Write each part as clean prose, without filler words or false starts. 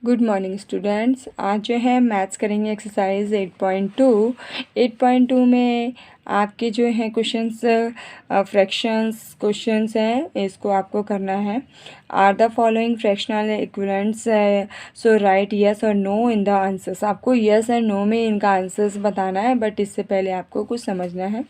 Good morning students. आज जो है मैथ्स करेंगे एक्सरसाइज 8.2। 8.2 में आपके जो हैं क्वेश्चंस फ्रैक्शंस क्वेश्चंस हैं, इसको आपको करना है। Are the following fractional equivalents, so write yes और नो इन द आंसर्स। आपको यस और नो में इनका आंसर्स बताना है, बट इससे पहले आपको कुछ समझना है।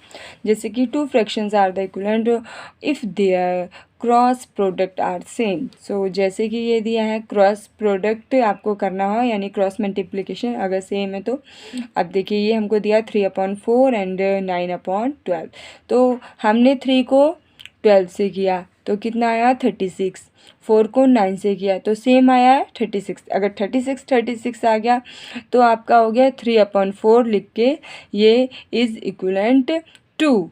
जैसे कि two fractions are the equivalent if their cross product are same. So जैसे कि ये दिया है क्रॉस प्रोडक्ट आपको करना हो, यानी क्रॉस मल्टीप्लिकेशन अगर सेम है तो। अब देखिए ये हमको दिया 3/4 एंड 9/12। तो हमने 3 को 12 से किया तो कितना आया 36। 4 को 9 से किया तो सेम आया है 36। अगर 36 आ गया तो आपका हो गया 3/4 लिख के ये इज़ इक्वलेंट टू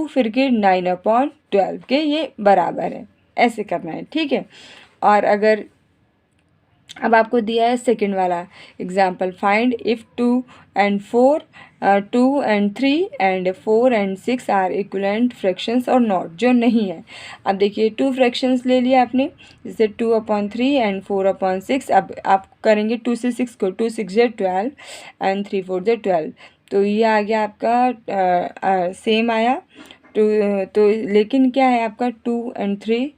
फिर के 9/12 के ये बराबर है। ऐसे करना है, ठीक है। और अगर अब आपको दिया है सेकंड वाला example, find if 2 and 4, 2 and 3 and 4 and 6 are equivalent fractions और नॉट, जो नहीं है। अब देखिए 2 फ्रैक्शंस ले लिया आपने, जैसे 2/3 एंड 4/6। अब आप करेंगे 2 से 6 को, 2 6 = 12 एंड 3 4 = 12। तो ये आ गया आपका सेम आया टू। तो लेकिन क्या है आपका 2 and 3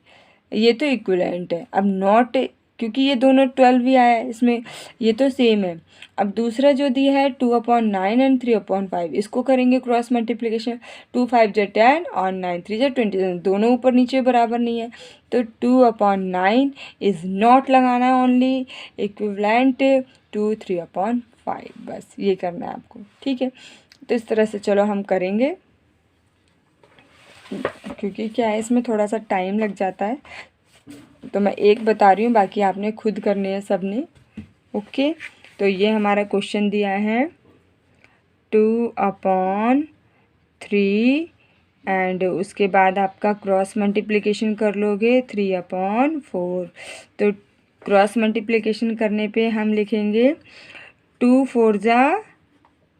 ये तो इक्विवेलेंट है। अब नॉट, क्योंकि ये दोनों 12 भी आया है इसमें, ये तो सेम है। अब दूसरा जो दिया है 2/9 एंड 3/5, इसको करेंगे क्रॉस मल्टीप्लिकेशन। 2 5 = 10 और 9 3 = 27, दोनों ऊपर नीचे बराबर नहीं है। तो 2/9 इज़ नॉट लगाना है, ओनली इक्विवेलेंट टू 3/5। बस ये करना है आपको, ठीक है। तो इस तरह से चलो हम करेंगे, क्योंकि क्या है इसमें थोड़ा सा टाइम लग जाता है, तो मैं एक बता रही हूँ, बाकी आपने खुद करने हैं सब ने। ओके, तो ये हमारा क्वेश्चन दिया है 2/3 एंड उसके बाद आपका क्रॉस मल्टीप्लिकेशन कर लोगे 3/4। तो क्रॉस मल्टीप्लिकेशन करने पे हम लिखेंगे 2 4 =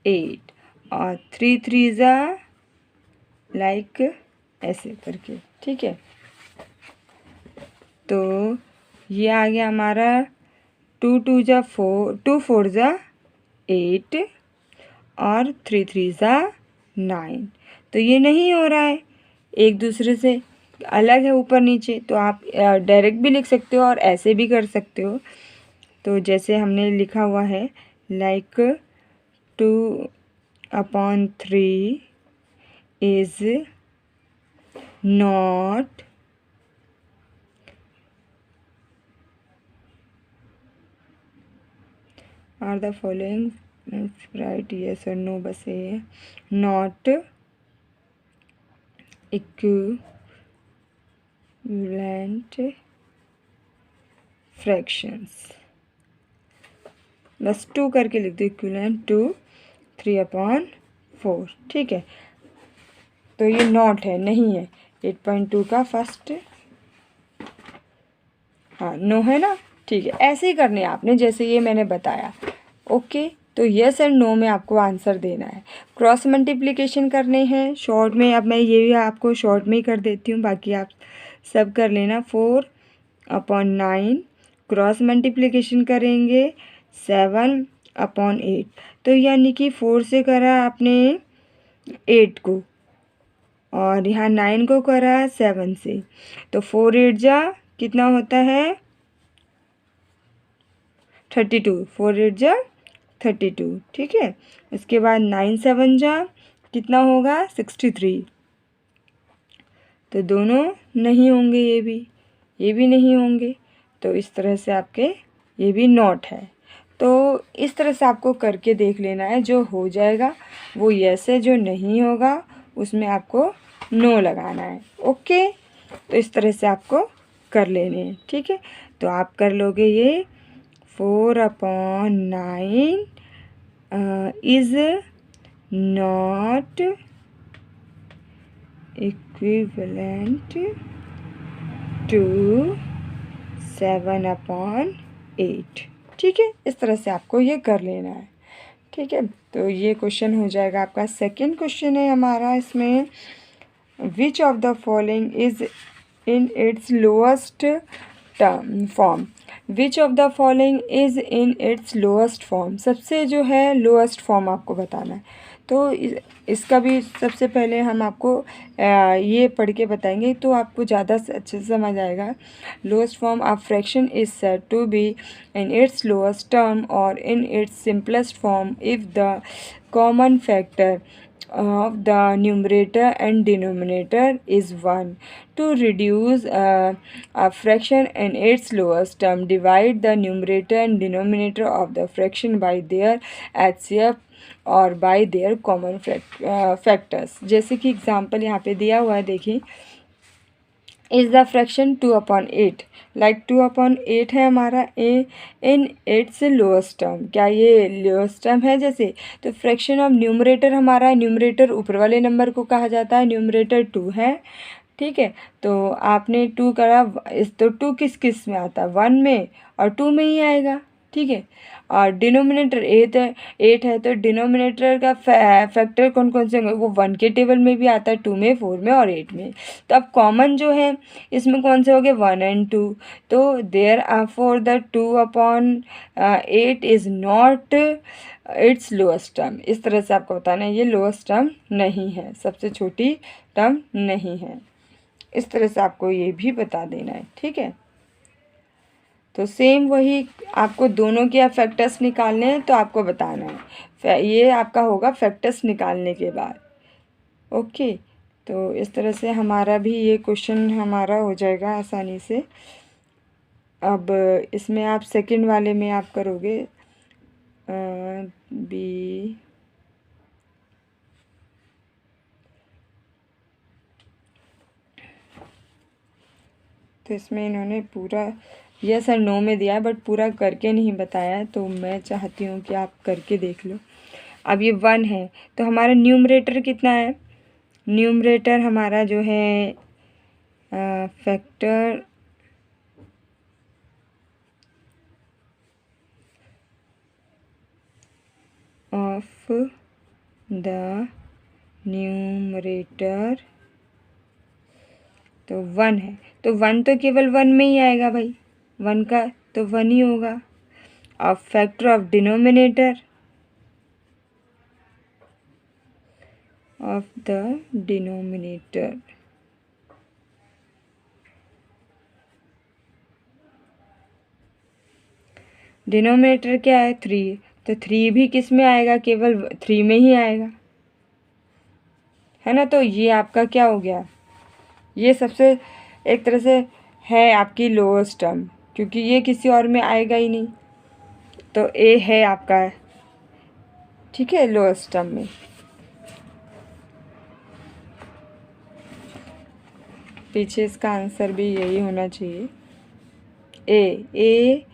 8 और 3 3 = लाइक ऐसे करके, ठीक है। तो ये आ गया हमारा 2 2 = 4, 2 4 = 8 और 3 3 = 9। तो ये नहीं हो रहा है, एक दूसरे से अलग है ऊपर नीचे। तो आप डायरेक्ट भी लिख सकते हो और ऐसे भी कर सकते हो। तो जैसे हमने लिखा हुआ है like 2/3 is not are the following, right yes और नो, बस ये है। नॉट इक्विवेलेंट फ्रैक्शंस, बस 2 करके लिख दो, इक्विवेलेंट टू 3/4, ठीक है। तो ये नॉट है, नहीं है। 8.2 का फर्स्ट, हाँ नो है ना, ठीक है। ऐसे ही करने आपने जैसे ये मैंने बताया। ओके, तो यस एंड नो में आपको आंसर देना है। क्रॉस मल्टीप्लिकेशन करने हैं शॉर्ट में। अब मैं ये भी आपको शॉर्ट में ही कर देती हूँ, बाकी आप सब कर लेना। 4/9 क्रॉस मल्टीप्लिकेशन करेंगे 7/8। तो यानी कि 4 से करा आपने 8 को और यहाँ 9 को करा 7 से। तो 4 8 = कितना होता है 32, 4 8 = 32, ठीक है। इसके बाद 9 7 = कितना होगा 63। तो दोनों नहीं होंगे, ये भी नहीं होंगे। तो इस तरह से आपके ये भी नॉट है। तो इस तरह से आपको करके देख लेना है, जो हो जाएगा वो यस है, जो नहीं होगा उसमें आपको नो लगाना है। ओके, तो इस तरह से आपको कर लेने हैं, ठीक है। तो आप कर लोगे ये 4/9 इज़ नॉट इक्विवेलेंट टू 7/8, ठीक है। इस तरह से आपको ये कर लेना है, ठीक है। तो ये क्वेश्चन हो जाएगा आपका। सेकंड क्वेश्चन है हमारा इसमें, which of the following is in its lowest term form. Which of the following is in its lowest form, सबसे जो है लोएस्ट फॉर्म आपको बताना है। तो इसका भी सबसे पहले हम आपको ये पढ़ के बताएंगे तो आपको ज़्यादा अच्छे से समझ आएगा। Lowest form of fraction is said to be in its lowest term और in its simplest form if the common factor of the numerator and denominator is 1. To reduce a fraction in its lowest term, divide the numerator and denominator of the fraction by their HCF और bye their common factors. जैसे कि example यहाँ पे दिया हुआ है, देखिए, is the fraction 2/8, like 2/8 है हमारा इन इट्स लोएस्ट टर्म। क्या ये लोएस्ट टर्म है? जैसे तो फ्रैक्शन ऑफ न्यूमरेटर हमारा, न्यूमरेटर ऊपर वाले नंबर को कहा जाता है, न्यूमरेटर 2 है, ठीक है। तो आपने 2 करा, इस तो 2 किस किस में आता है? 1 में और 2 में ही आएगा, ठीक है। और डिनोमिनेटर 8 है तो डिनोमिनेटर का फैक्टर कौन कौन से होंगे? वो 1 के टेबल में भी आता है, 2 में, 4 में और 8 में। तो अब कॉमन जो है इसमें कौन से हो गए? 1 एंड 2। तो therefore the 2/8 is not its lowest term. इस तरह से आपको बताना है ये लोएस्ट टर्म नहीं है, सबसे छोटी टर्म नहीं है। इस तरह से आपको ये भी बता देना है, ठीक है। तो सेम वही आपको दोनों के फैक्टर्स निकालने हैं तो आपको बताना है, ये आपका होगा फैक्टर्स निकालने के बाद। ओके, तो इस तरह से हमारा भी ये क्वेश्चन हमारा हो जाएगा आसानी से। अब इसमें आप सेकंड वाले में आप करोगे बी, तो इसमें इन्होंने पूरा यस और नो में दिया है बट पूरा करके नहीं बताया है, तो मैं चाहती हूँ कि आप करके देख लो। अब ये 1 है तो हमारा न्यूमरेटर कितना है? न्यूमरेटर हमारा जो है फैक्टर ऑफ द न्यूमरेटर तो 1 है, तो 1 तो केवल 1 में ही आएगा भाई, 1 का तो 1 ही होगा। और factor of denominator of the denominator, denominator क्या है? 3, तो 3 भी किस में आएगा? केवल 3 में ही आएगा, है ना। तो ये आपका क्या हो गया? ये सबसे एक तरह से है आपकी लोएस्ट टर्म, क्योंकि ये किसी और में आएगा ही नहीं, तो ए है आपका, ठीक है, लोएस्ट टर्म में। पीछे इसका आंसर भी यही होना चाहिए, A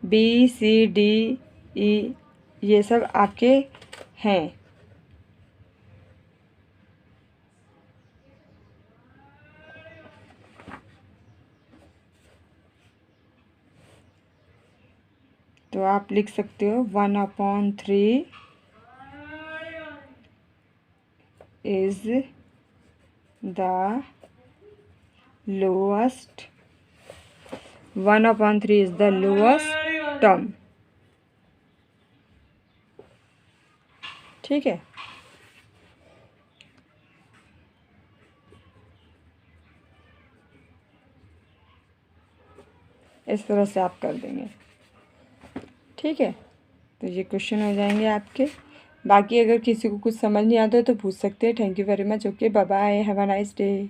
B C D E, ये सब आपके हैं। तो आप लिख सकते हो 1/3 is the lowest, 1/3 is the lowest term, ठीक है। इस तरह से आप कर देंगे, ठीक है। तो ये क्वेश्चन हो जाएंगे आपके। बाकी अगर किसी को कुछ समझ नहीं आता तो पूछ सकते हैं। Thank you very much. Okay, bye bye, have a nice day.